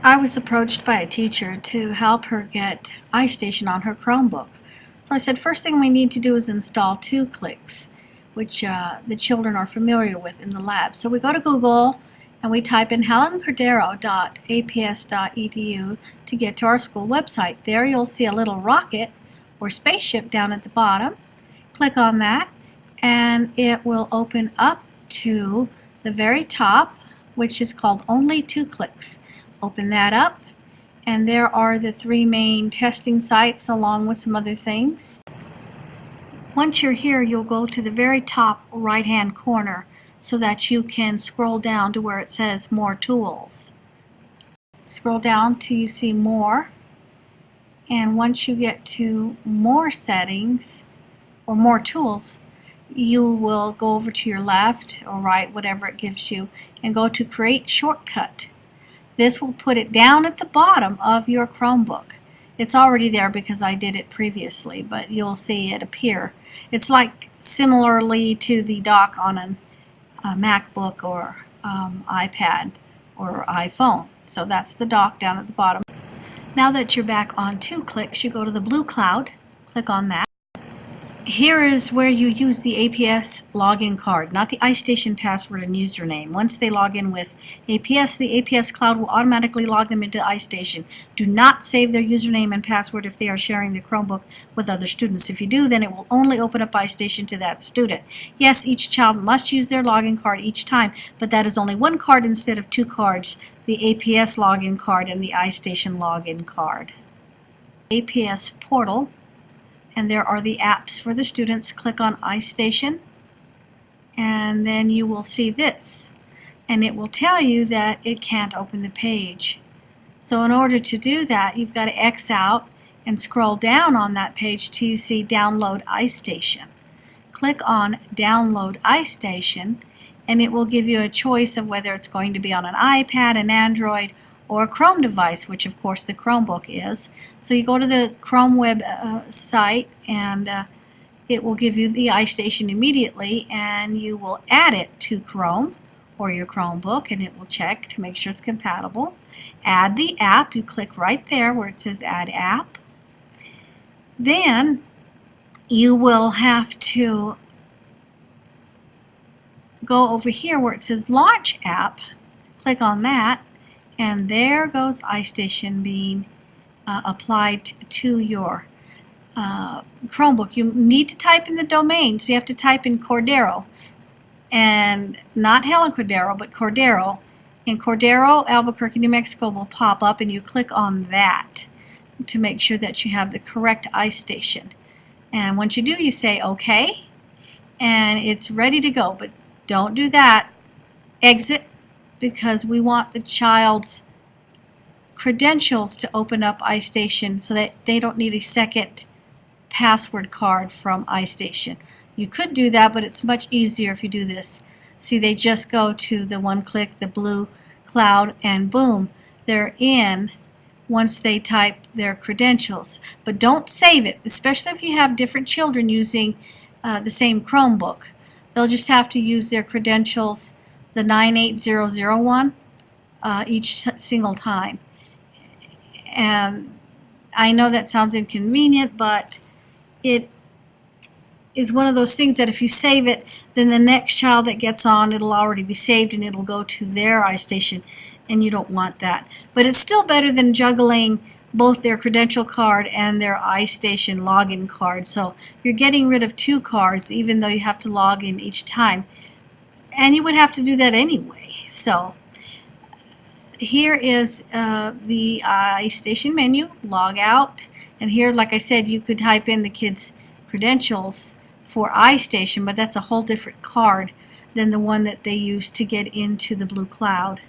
I was approached by a teacher to help her get iStation on her Chromebook. So I said, first thing we need to do is install 2Clicks, which the children are familiar with in the lab. So we go to Google and we type in helencordero.aps.edu to get to our school website. There you'll see a little rocket or spaceship down at the bottom. Click on that and it will open up to the very top, which is called Only 2Clicks. Open that up, and there are the 3 main testing sites along with some other things. Once you're here, you'll go to the very top right hand corner so that you can scroll down to where it says More Tools. Scroll down till you see More, and once you get to More Settings or More Tools, you will go over to your left or right, whatever it gives you, and go to Create Shortcut. This will put it down at the bottom of your Chromebook. It's already there because I did it previously, but you'll see it appear. It's like similarly to the dock on a MacBook or iPad or iPhone. So that's the dock down at the bottom. Now that you're back on 2Clicks, you go to the blue cloud, click on that. Here is where you use the APS login card, not the iStation password and username. Once they log in with APS, the APS cloud will automatically log them into iStation. Do not save their username and password if they are sharing the Chromebook with other students. If you do, then it will only open up iStation to that student. Yes, each child must use their login card each time, but that is only 1 card instead of 2 cards, the APS login card and the iStation login card. APS portal. And there are the apps for the students. Click on iStation and then you will see this, and it will tell you that it can't open the page. So in order to do that, you've got to X out and scroll down on that page till you see Download iStation. Click on Download iStation and it will give you a choice of whether it's going to be on an iPad, an Android, or a Chrome device, which of course the Chromebook is. So you go to the Chrome web site and it will give you the iStation immediately, and you will add it to Chrome or your Chromebook and it will check to make sure it's compatible. Add the app, you click right there where it says Add App. Then you will have to go over here where it says Launch App, click on that, and there goes iStation being applied to your Chromebook. You need to type in the domain, so you have to type in Cordero, and not Helen Cordero, but Cordero. And Cordero, Albuquerque, New Mexico will pop up, and you click on that to make sure that you have the correct iStation. And once you do, you say OK, and it's ready to go. But don't do that. Exit, because we want the child's credentials to open up iStation so that they don't need a second password card from iStation. You could do that, but it's much easier if you do this. See, they just go to the 1Click, the blue cloud, and boom, they're in once they type their credentials. But don't save it, especially if you have different children using the same Chromebook. They'll just have to use their credentials, the 98001, each single time. And I know that sounds inconvenient, but it is one of those things that if you save it, then the next child that gets on, it'll already be saved and it'll go to their iStation, and you don't want that. But it's still better than juggling both their credential card and their iStation login card. So you're getting rid of 2 cards, even though you have to log in each time. And you would have to do that anyway. So here is the iStation menu, log out, and here, like I said, you could type in the kids' credentials for iStation, but that's a whole different card than the one that they use to get into the blue cloud.